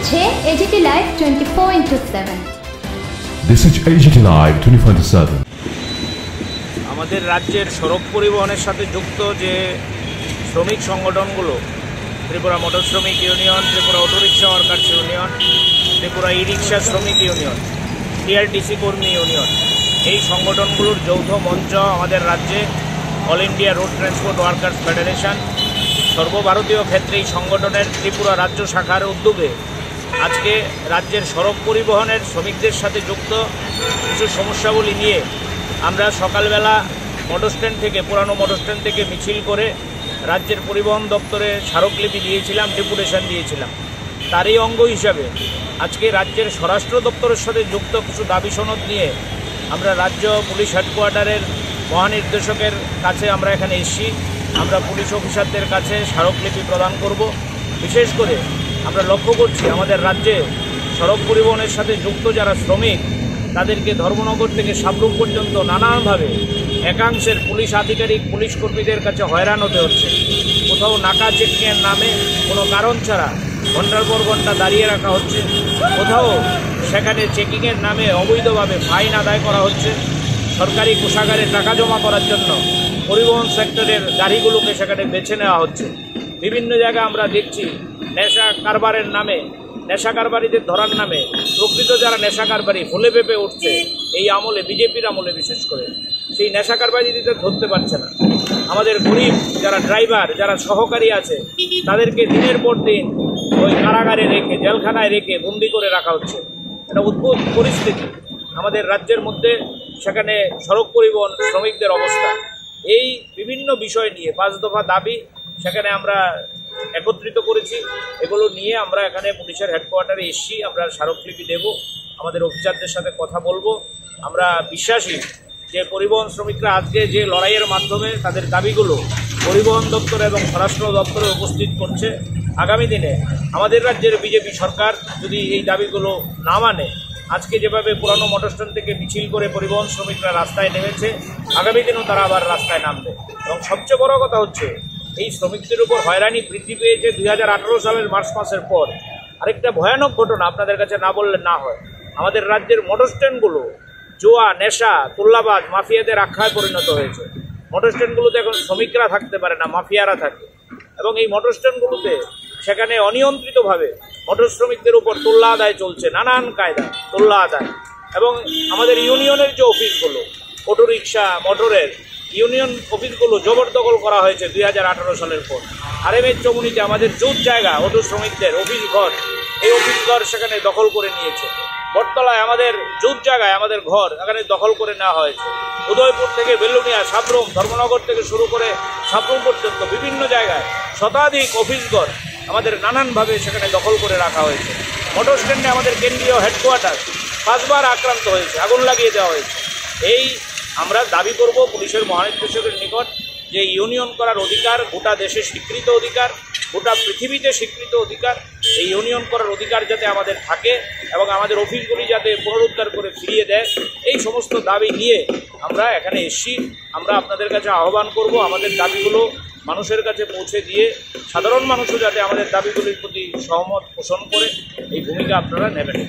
দেখছে AGT Live 24/7। This is AGT Live 24/7। আমাদের রাজ্যের সড়ক পরিবহনের সাথে যুক্ত যে শ্রমিক সংগঠনগুলো, ত্রিপুরা মোটর শ্রমিক union, Tripura autorickshaw workers union, Tripura e rickshaw শ্রমিক ইউনিয়ন, টিআরটিসি কর্মী ইউনিয়ন, এই সংগঠনগুলোর যৌথ মঞ্চ আমাদের রাজ্যে all India road transport workers federation সর্বভারতীয় ক্ষেত্রে এই সংগঠনের ত্রিপুরা রাজ্য শাখার উদ্যোগে আজকে রাজ্যের সড়ক পরিবহনের শ্রমিকদের সাথে যুক্ত কিছু সমস্যাগুলি নিয়ে আমরা সকালবেলা মোটর স্ট্যান্ড থেকে, পুরানো মোটর স্ট্যান্ড থেকে মিছিল করে রাজ্যের পরিবহন দপ্তরে স্মারকলিপি দিয়েছিলাম, ডেপুটেশন দিয়েছিলাম। তারই অঙ্গ হিসাবে আজকে রাজ্যের স্বরাষ্ট্র দপ্তরের সাথে যুক্ত কিছু দাবি সনদ নিয়ে আমরা রাজ্য পুলিশ হেডকোয়ার্টারের মহানির্দেশকের কাছে আমরা এখানে এসেছি। আমরা পুলিশ অফিসারদের কাছে স্মারকলিপি প্রদান করব। বিশেষ করে আমরা লক্ষ্য করছি আমাদের রাজ্যে সড়ক পরিবহনের সাথে যুক্ত যারা শ্রমিক, তাদেরকে ধর্মনগর থেকে সাবরুম পর্যন্ত নানানভাবে একাংশের পুলিশ আধিকারিক, পুলিশ কর্মীদের কাছে হয়রান হতে হচ্ছে। কোথাও নাকা চেকিংয়ের নামে কোনো কারণ ছাড়া ঘন্টার পর ঘন্টা দাঁড়িয়ে রাখা হচ্ছে, কোথাও সেখানে চেকিংয়ের নামে অবৈধভাবে ফাইন আদায় করা হচ্ছে। সরকারি কোষাগারে টাকা জমা করার জন্য পরিবহন সেক্টরের গাড়িগুলোকে সেখানে বেছে নেওয়া হচ্ছে। বিভিন্ন জায়গায় আমরা দেখছি নেশা কারবারের নামে, নেশা কারবারিদের ধরার নামে প্রকৃত যারা নেশা কারবারি ফুলে পেঁপে উঠছে এই আমলে, বিজেপির আমলে বিশেষ করে, সেই নেশা কারবারিদের ধরতে পারছে না। আমাদের গরিব যারা ড্রাইভার, যারা সহকারী আছে, তাদেরকে দিনের পর দিন ওই কারাগারে রেখে, জেলখানায় রেখে বন্দি করে রাখা হচ্ছে। একটা অদ্ভুত পরিস্থিতি আমাদের রাজ্যের মধ্যে। সেখানে সড়ক পরিবহন শ্রমিকদের অবস্থা, এই বিভিন্ন বিষয় নিয়ে 5 দফা দাবি সেখানে আমরা একত্রিত করেছি। এগুলো নিয়ে আমরা এখানে পুলিশের হেডকোয়ার্টারে এসেছি। আমরা স্মারকলিপি দেব, আমাদের অফিসারদের সাথে কথা বলবো। আমরা বিশ্বাসী যে পরিবহন শ্রমিকরা আজকে যে লড়াইয়ের মাধ্যমে তাদের দাবিগুলো পরিবহন দপ্তর এবং স্বরাষ্ট্র দপ্তরে উপস্থিত করছে, আগামী দিনে আমাদের রাজ্যের বিজেপি সরকার যদি এই দাবিগুলো না মানে, আজকে যেভাবে পুরানো মোটর স্ট্যান্ড থেকে মিছিল করে পরিবহন শ্রমিকরা রাস্তায় নেমেছে, আগামী দিনেও তারা আবার রাস্তায় নামবে। এবং সবচেয়ে বড় কথা হচ্ছে এই শ্রমিকদের উপর হয়রানি বৃদ্ধি পেয়েছে 2018 সালের মার্চ মাসের পর। আরেকটা ভয়ানক ঘটনা আপনাদের কাছে না বললে না হয়, আমাদের রাজ্যের মোটর স্ট্যান্ডগুলো জুয়া, নেশা, তোল্লাবাজ, মাফিয়াদের আখ্যায় পরিণত হয়েছে। মোটর স্ট্যান্ডগুলোতে এখন শ্রমিকরা থাকতে পারে না, মাফিয়ারা থাকে। এবং এই মোটর স্ট্যান্ডগুলোতে সেখানে অনিয়ন্ত্রিতভাবে মোটর শ্রমিকদের উপর তোল্লা আদায় চলছে, নানান কায়দা তোল্লা আদায়। এবং আমাদের ইউনিয়নের যে অফিসগুলো, অটোরিক্সা মোটরের ইউনিয়ন অফিসগুলো জবরদখল করা হয়েছে 2018 সালের পর। আরএমএর চমুনিতে আমাদের জুট জায়গা, অটো শ্রমিকদের অফিস ঘর, এই অফিস ঘর সেখানে দখল করে নিয়েছে। বটতলায় আমাদের জুট জায়গায় আমাদের ঘর এখানে দখল করে নেওয়া হয়েছে। উদয়পুর থেকে বেলুনিয়া, সাবরুম, ধর্মনগর থেকে শুরু করে সাবরুম পর্যন্ত বিভিন্ন জায়গায় শতাধিক অফিস ঘর আমাদের নানানভাবে সেখানে দখল করে রাখা হয়েছে। মোটর স্ট্যান্ডে আমাদের কেন্দ্রীয় হেডকোয়ার্টার 5 বার আক্রান্ত হয়েছে, আগুন লাগিয়ে দেওয়া হয়েছে। এই আমরা দাবি করব পুলিশের মহানির্দেশকের নিকট যে ইউনিয়ন করার অধিকার গোটা দেশে স্বীকৃত অধিকার, গোটা পৃথিবীতে স্বীকৃত অধিকার, এই ইউনিয়ন করার অধিকার যাতে আমাদের থাকে এবং আমাদের অফিসগুলি যাতে পুনরুদ্ধার করে ফিরিয়ে দেয়, এই সমস্ত দাবি নিয়ে আমরা এখানে এসেছি। আমরা আপনাদের কাছে আহ্বান করব আমাদের দাবিগুলো মানুষের কাছে পৌঁছে দিয়ে সাধারণ মানুষও যাতে আমাদের দাবিগুলির প্রতি সহমত পোষণ করে এই ভূমিকা আপনারা নেবেন।